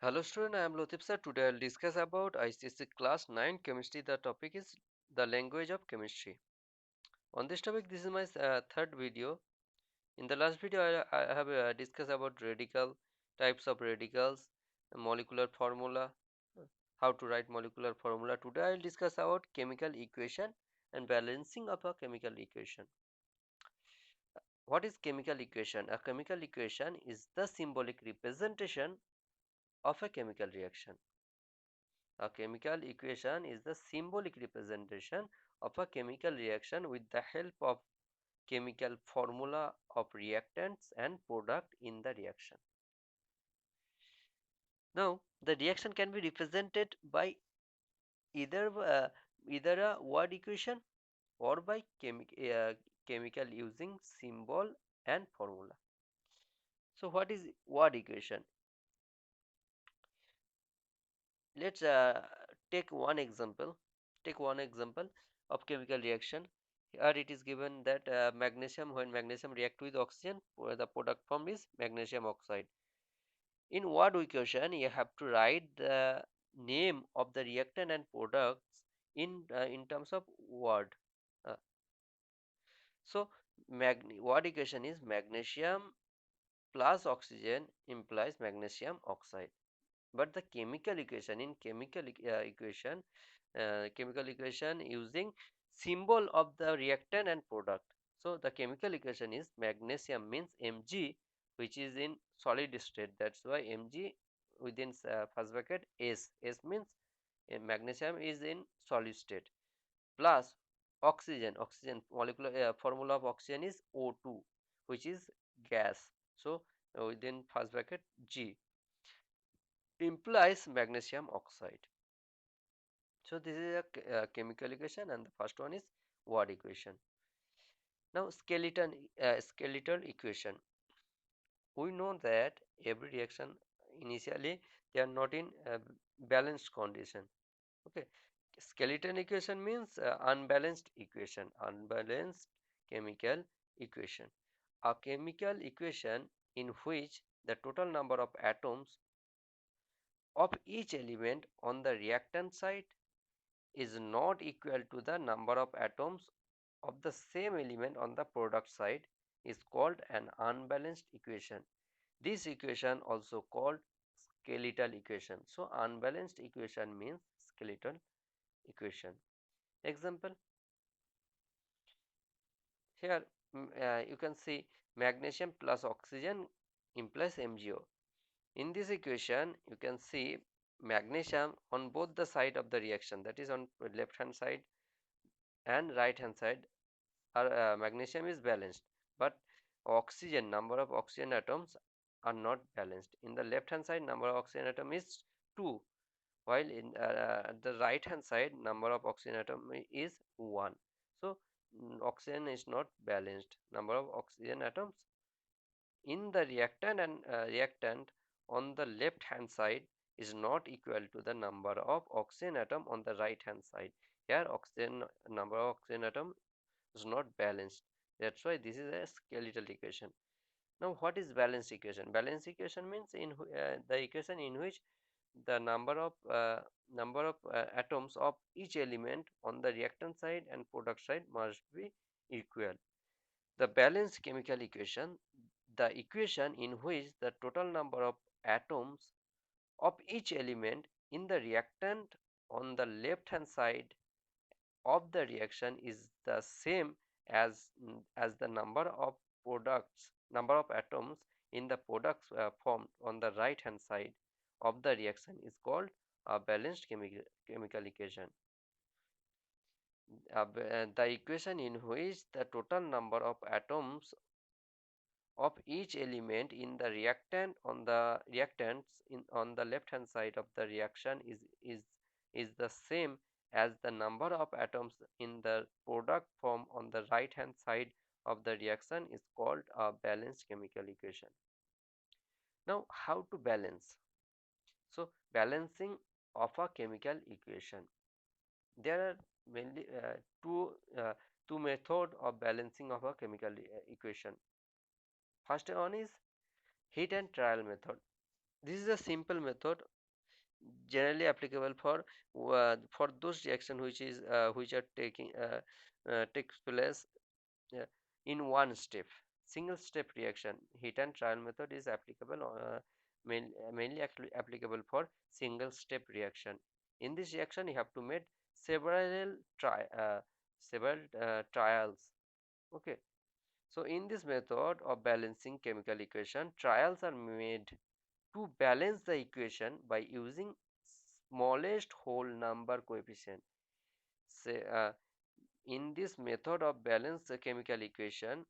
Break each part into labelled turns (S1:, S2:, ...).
S1: Hello student, I am Latif sir. Today I'll discuss about Icse class 9 chemistry. The topic is the language of chemistry. On this topic, this is my third video. In the last video, I have discussed about radical, types of radicals, molecular formula, how to write molecular formula. Today I'll discuss about chemical equation and balancing of a chemical equation. What is chemical equation? A chemical equation is the symbolic representation of a chemical reaction. A chemical equation is the symbolic representation of a chemical reaction with the help of chemical formula of reactants and product in the reaction. Now, the reaction can be represented by either either a word equation or by chemical using symbol and formula. So, what is word equation? Let's take one example. Take one example of chemical reaction. Here it is given that magnesium, when magnesium react with oxygen, the product form is magnesium oxide. In word equation, you have to write the name of the reactant and products in terms of word. Uh, so word equation is magnesium plus oxygen implies magnesium oxide. But the chemical equation, in chemical equation using symbol of the reactant and product. So the chemical equation is magnesium means Mg, which is in solid state. That's why Mg within first bracket S means magnesium is in solid state, plus oxygen molecular formula of oxygen is O2, which is gas. So within first bracket G implies magnesium oxide. So this is a chemical equation, and the first one is word equation. Now skeletal equation. We know that every reaction initially they are not in balanced condition. Okay, skeleton equation means unbalanced equation, unbalanced chemical equation. A chemical equation in which the total number of atoms of each element on the reactant side is not equal to the number of atoms of the same element on the product side is called an unbalanced equation. This equation also called skeletal equation. So unbalanced equation means skeletal equation. Example, here you can see magnesium plus oxygen implies MgO. In this equation you can see magnesium on both the side of the reaction, that is on left hand side and right hand side are magnesium is balanced, but oxygen, number of oxygen atoms are not balanced. In the left hand side number of oxygen atom is 2, while in the right hand side number of oxygen atom is 1. So oxygen is not balanced, number of oxygen atoms in the reactant and reactant on the left hand side is not equal to the number of oxygen atom on the right hand side. Here oxygen, number of oxygen atom is not balanced. That's why this is a skeletal equation. Now what is balanced equation? Balanced equation means the equation in which the number of atoms of each element on the reactant side and product side must be equal. The balanced chemical equation, the equation in which the total number of atoms of each element in the reactant on the left hand side of the reaction is the same as the number of atoms in the products formed on the right hand side of the reaction is called a balanced chemical equation. The equation in which the total number of atoms of each element in the reactant on the reactants in on the left hand side of the reaction is the same as the number of atoms in the product form on the right hand side of the reaction is called a balanced chemical equation. Now how to balance? So balancing of a chemical equation, there are mainly two method of balancing of a chemical equation. First one is heat and trial method. This is a simple method generally applicable for those reaction which are taking takes place uh, in one step. Single step reaction heat and trial method is applicable mainly applicable for single step reaction. In this reaction you have to make several try several trials. Okay, so in this method of balancing chemical equation, trials are made to balance the equation by using smallest whole number coefficient. Say, in this method of balancing chemical equation,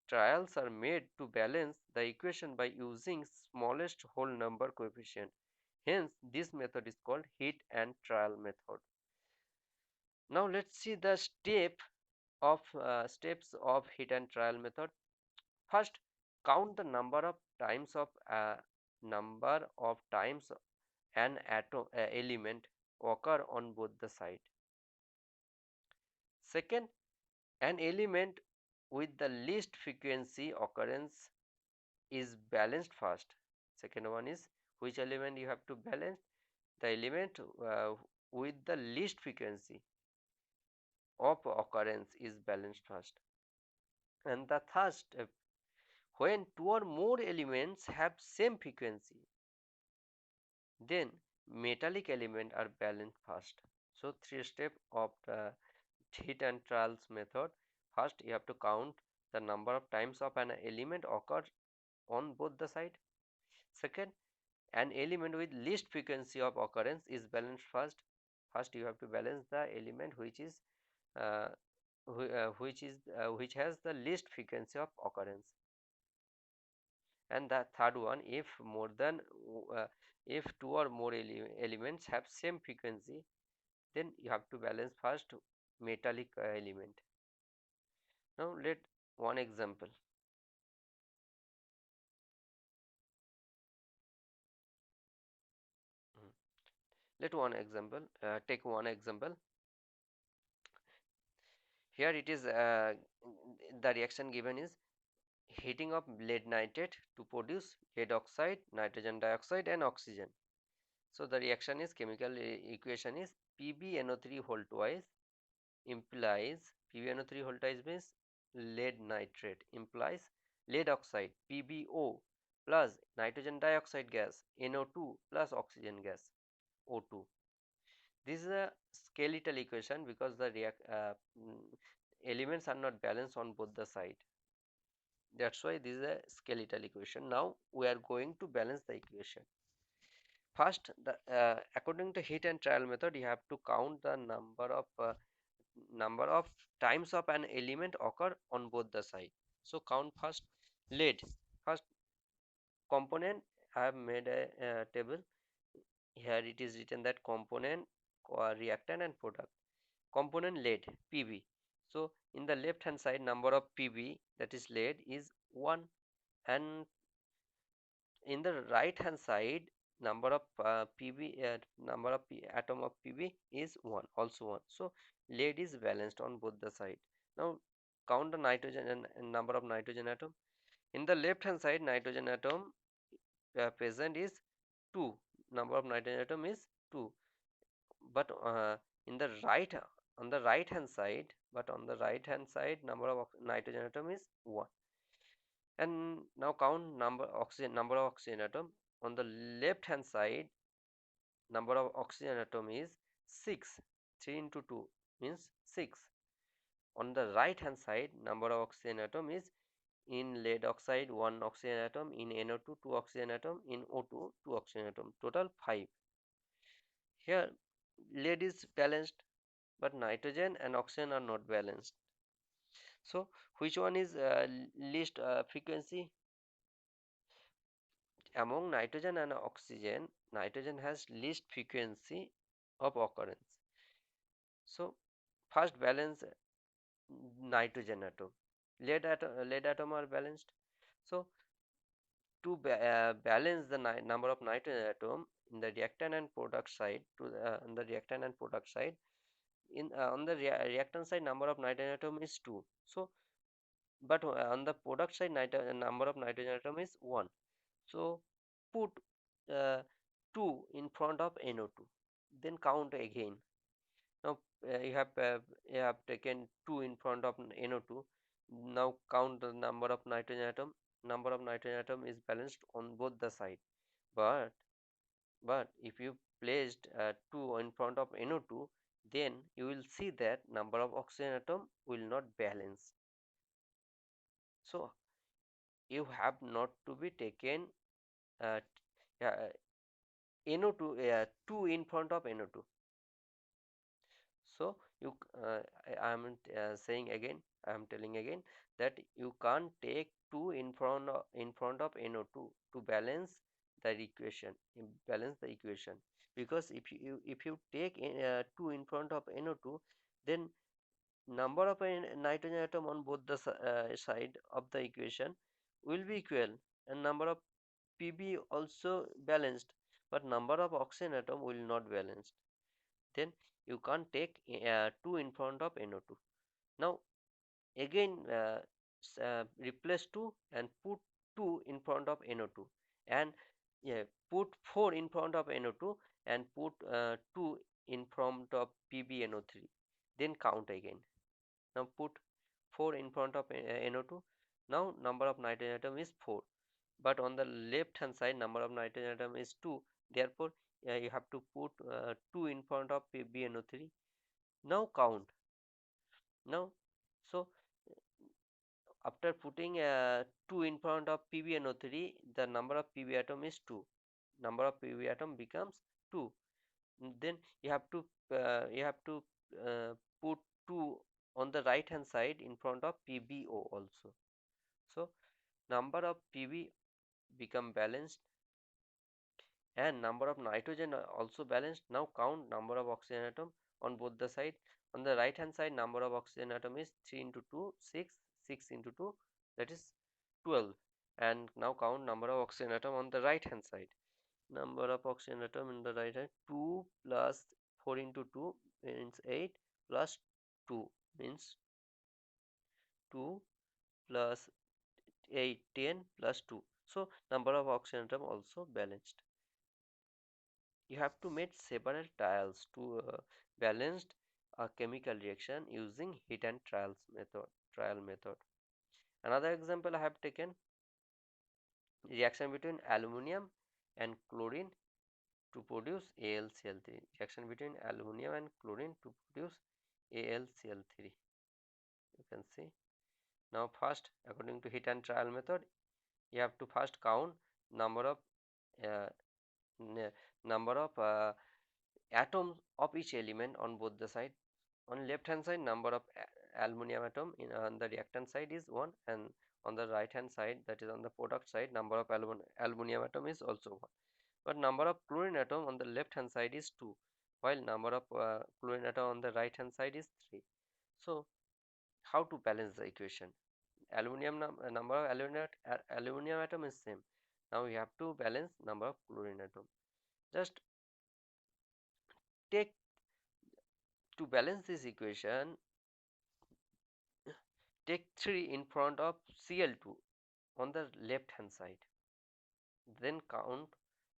S1: trials are made to balance the equation by using smallest whole number coefficient. Hence, this method is called heat and trial method. Now let's see the steps of heat and trial method. First, count the number of times an element occur on both the side. Second, an element with the least frequency occurrence is balanced first. Second one is which element you have to balance? The element with the least frequency of occurrence is balanced first. And the third step, when two or more elements have same frequency, then metallic element are balanced first. So three step of the heat and trials method. First you have to count the number of times of an element occurs on both the side. Second, an element with least frequency of occurrence is balanced first. First you have to balance the element uh, which has the least frequency of occurrence. And the third one, uh, if two or more elements have same frequency, then you have to balance first metallic element. Now let one example. Mm. Let one example. Take one example. Here it is. The reaction given is heating of lead nitrate to produce lead oxide, nitrogen dioxide, and oxygen. So the reaction is chemical equation is PbNO3 whole twice implies PbNO3 whole twice means lead nitrate implies lead oxide PbO plus nitrogen dioxide gas NO2 plus oxygen gas O2. This is a skeletal equation because the elements are not balanced on both the side. That's why this is a skeletal equation. Now we are going to balance the equation. First, according to heat and trial method, you have to count the number of times of an element occur on both the side. So count first lead. First component, I have made a table. Here it is written that component, reactant and product. Component lead Pb. So in the left hand side number of Pb, that is lead, is 1, and in the right hand side number of atom of Pb is 1, also 1. So lead is balanced on both the side. Now count the nitrogen and number of nitrogen atom. In the left hand side nitrogen atom present is 2, number of nitrogen atom is 2, but in the right on the right hand side but on the right hand side number of nitrogen atom is 1. And now count number of oxygen atom. On the left hand side number of oxygen atom is 6. 3 into 2 means 6. On the right hand side number of oxygen atom is in lead oxide 1 oxygen atom, in NO2 2 oxygen atom, in O2 2 oxygen atom, total 5. Here lead is balanced but nitrogen and oxygen are not balanced. So which one is least frequency? Among nitrogen and oxygen, nitrogen has least frequency of occurrence. So first balance nitrogen atom. Lead atom are balanced. So to balance the number of nitrogen atom in the reactant and product side, on the reactant and product side, on the reactant side number of nitrogen atom is 2. So but on the product side number of nitrogen atom is 1. So put uh, 2 in front of NO2, then count again. Now you have taken 2 in front of NO2. Now count the number of nitrogen atom. Number of nitrogen atom is balanced on both the side. But if you placed 2 in front of NO2, then you will see that number of oxygen atom will not balance. So you have not to be taken uh, NO2 2 in front of NO2. So I am saying again, I am telling again that you can't take 2 in front of NO2 to balance the equation, because if you take 2 in front of NO2, then number of nitrogen atom on both the side of the equation will be equal, and number of Pb also balanced, but number of oxygen atom will not balance. Then you can't take 2 in front of NO2. Now again replace 2 and put 2 in front of NO2, and yeah, put 4 in front of NO2 and put 2 in front of PbNO3, then count again. Now put 4 in front of NO2. Now number of nitrogen atom is 4, but on the left hand side number of nitrogen atom is 2. Therefore you have to put 2 in front of PbNO3. Now count. Now, so after putting 2 in front of PbNO3, the number of Pb atom is 2. Number of Pb atom becomes 2. Then you have to put 2 on the right hand side in front of PbO also. So number of Pb become balanced, and number of nitrogen are also balanced. Now count number of oxygen atom on both the side. On the right hand side number of oxygen atom is 3 into 2 6, 6 into 2, that is 12. And now count number of oxygen atom on the right hand side. Number of oxygen atom in the right hand, 2 plus 4 into 2 means 8, plus 2 means 2 plus 8 10 plus 2. So number of oxygen atom also balanced. You have to make several trials to balance a chemical reaction using heat and trial method. Another example I have taken, reaction between aluminum and chlorine to produce AlCl3. Reaction between aluminum and chlorine to produce AlCl3. You can see. Now first, according to heat and trial method, you have to first count number of uh, number of atoms of each element on both the side. On left hand side number of aluminum atom on the reactant side is 1, and on the right hand side, that is on the product side, number of aluminum atom is also 1, but number of chlorine atom on the left hand side is 2, while number of chlorine atom on the right hand side is 3. So how to balance the equation? Number of aluminum atom is same. Now we have to balance number of chlorine atom. Just take to balance this equation, take 3 in front of Cl2 on the left hand side, then count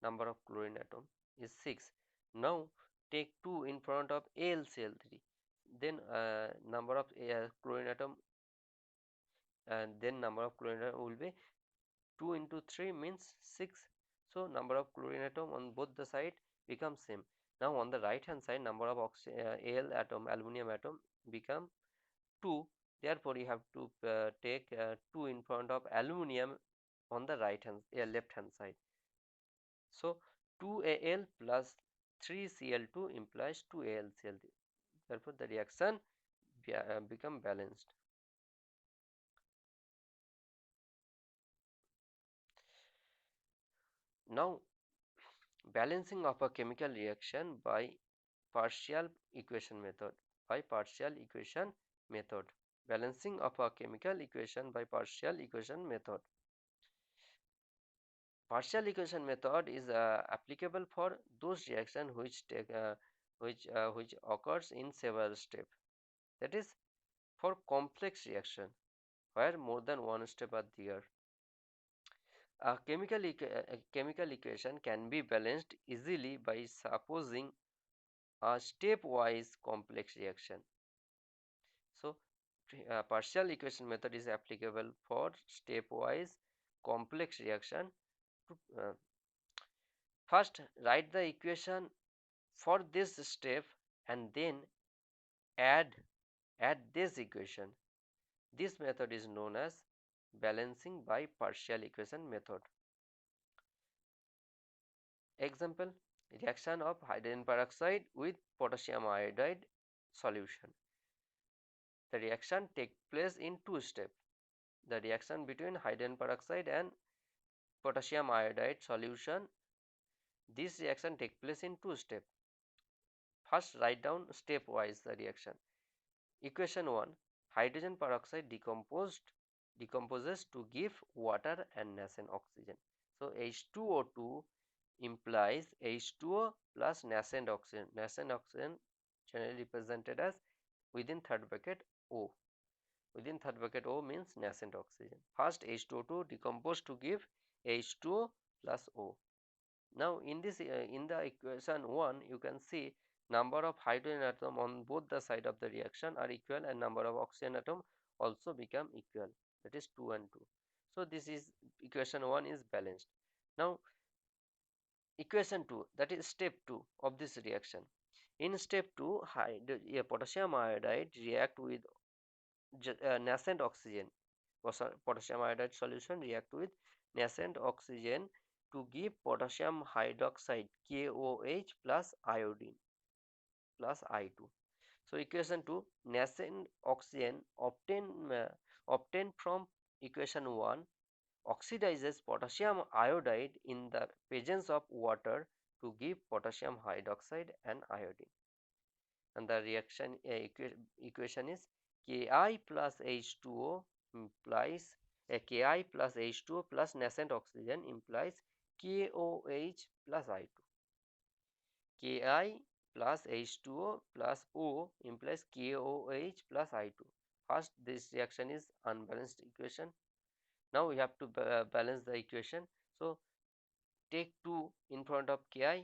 S1: number of chlorine atom is 6. Now take 2 in front of AlCl3, then number of chlorine atom, and then number of chlorine atom will be 2 into 3 means 6. So number of chlorine atom on both the side becomes same. Now on the right hand side number of aluminum atom become 2. Therefore you have to take 2 in front of aluminum on the left hand side. So 2Al plus 3Cl2 implies 2AlCl3. Therefore the reaction become balanced. Now balancing of a chemical reaction by partial equation method. Balancing of a chemical equation by partial equation method. Partial equation method is applicable for those reactions which occurs in several steps. That is, for complex reaction where more than one step are there. A chemical equation can be balanced easily by supposing a stepwise complex reaction. So, partial equation method is applicable for stepwise complex reaction. First, write the equation for this step and then add this equation. This method is known as balancing by partial equation method. Example, reaction of hydrogen peroxide with potassium iodide solution. The reaction takes place in two steps. The reaction between hydrogen peroxide and potassium iodide solution. This reaction takes place in two steps. First, write down stepwise the reaction. Equation 1, hydrogen peroxide decomposes to give water and nascent oxygen. So H2O2 implies H2O plus nascent oxygen. Nascent oxygen generally represented as within third bracket O. Within third bracket O means nascent oxygen. First H2O2 decompose to give H2O plus O. Now in this in the equation 1 you can see number of hydrogen atom on both the side of the reaction are equal and number of oxygen atom also become equal, that is 2 and 2. So this is equation 1 is balanced. Now equation 2, that is step 2 of this reaction. In step 2 potassium iodide react with nascent oxygen. Potassium iodide solution react with nascent oxygen to give potassium hydroxide KOH plus iodine plus I2. So equation 2, nascent oxygen obtained from equation 1 oxidizes potassium iodide in the presence of water to give potassium hydroxide and iodine. And the reaction equation is Ki plus H2O implies Ki plus H2O plus nascent oxygen implies KOH plus I2. Ki plus H2O plus O implies KOH plus I2. First, this reaction is unbalanced equation. Now we have to balance the equation. So take 2 in front of Ki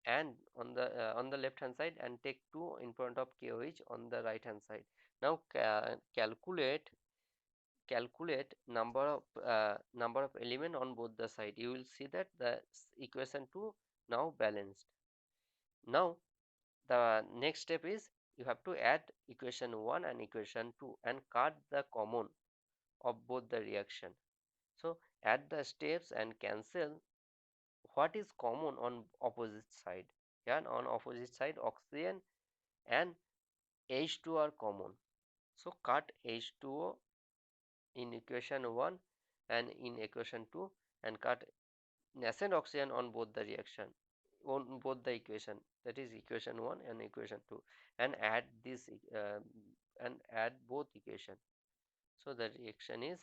S1: and on the left hand side, and take 2 in front of KOH on the right hand side. Now calculate number of element on both the side. You will see that the equation 2 now balanced. Now the next step is you have to add equation 1 and equation 2 and cut the common of both the reaction. So add the steps and cancel what is common on opposite side. Yeah, on opposite side oxygen and H2 are common. So cut H2O in equation 1 and in equation 2 and cut nascent oxygen on both the reaction on both the equation, that is equation 1 and equation 2, and add this and add both equation. So the reaction is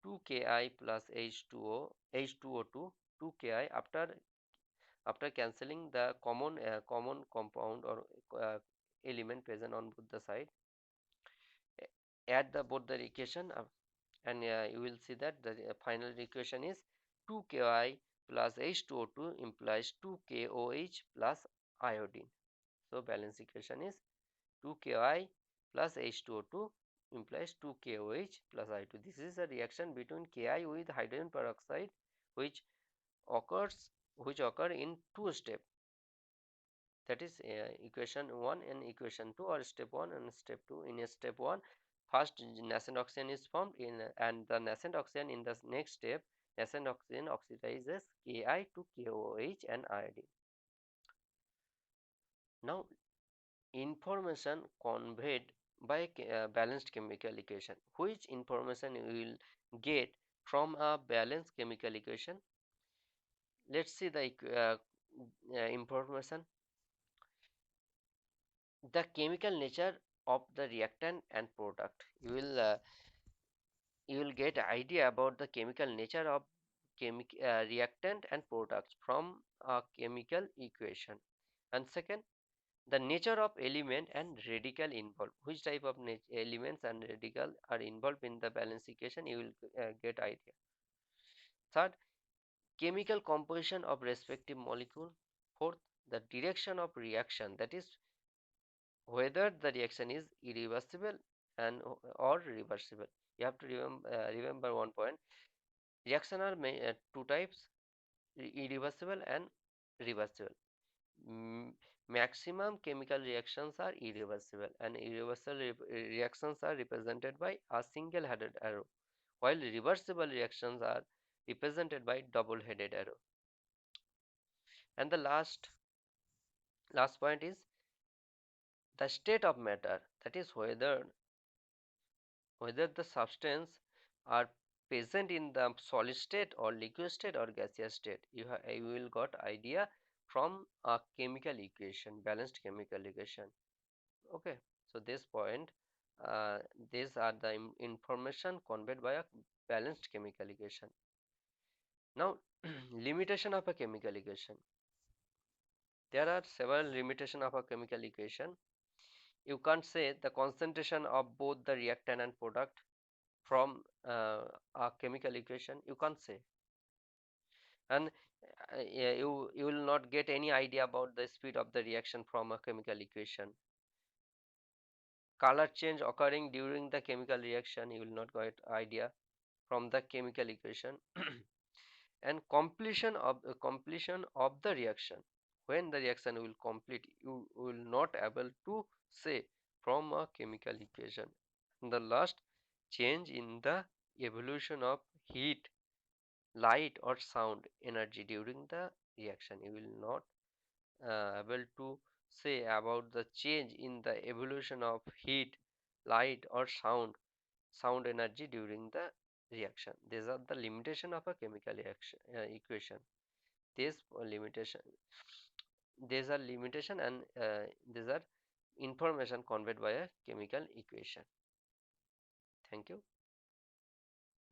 S1: 2Ki plus H2O2 2Ki after cancelling the common compound or element present on both the side. Add the both the equation and you will see that the final equation is 2Ki plus H2O2 implies 2KOH plus iodine. So balance equation is 2Ki plus H2O2 implies 2KOH plus iodine. This is a reaction between Ki with hydrogen peroxide which occur in two steps. That is equation 1 and equation 2, or step 1 and step 2. In step 1, first nascent oxygen is formed and the nascent oxygen in the next step, nascent oxygen oxidizes Ki to KOH and iodine. Now information conveyed by balanced chemical equation. Which information you will get from a balanced chemical equation? Let's see the information. The chemical nature of the reactant and product. You will get idea about the chemical nature of reactant and products from a chemical equation. And second, the nature of element and radical involved. Which type of elements and radical are involved in the balance equation, you will get idea. Third, chemical composition of respective molecule. Fourth, the direction of reaction, that is whether the reaction is irreversible and or reversible. You have to remember one point. Reaction are two types: irreversible and reversible. Mm, Maximum chemical reactions are irreversible, and irreversible reactions are represented by a single-headed arrow, while reversible reactions are represented by double-headed arrow. And the last point is the state of matter, that is whether the substance are present in the solid state or liquid state or gaseous state. You will got idea from a chemical equation, balanced chemical equation. Okay, so this point, uh, these are the information conveyed by a balanced chemical equation. Now limitation of a chemical equation. There are several limitations of a chemical equation. You can't say the concentration of both the reactant and product from a chemical equation. You can't say. And yeah, you will not get any idea about the speed of the reaction from a chemical equation. Color change occurring during the chemical reaction, you will not get idea from the chemical equation. And completion of the reaction, when the reaction will complete, you will not able to say from a chemical equation. And the last, change in the evolution of heat, light or sound energy during the reaction, you will not able to say about the change in the evolution of heat, light or sound energy during the reaction. These are the limitation of a chemical reaction equation. These limitation, these are limitation, and these are information conveyed by a chemical equation. Thank you.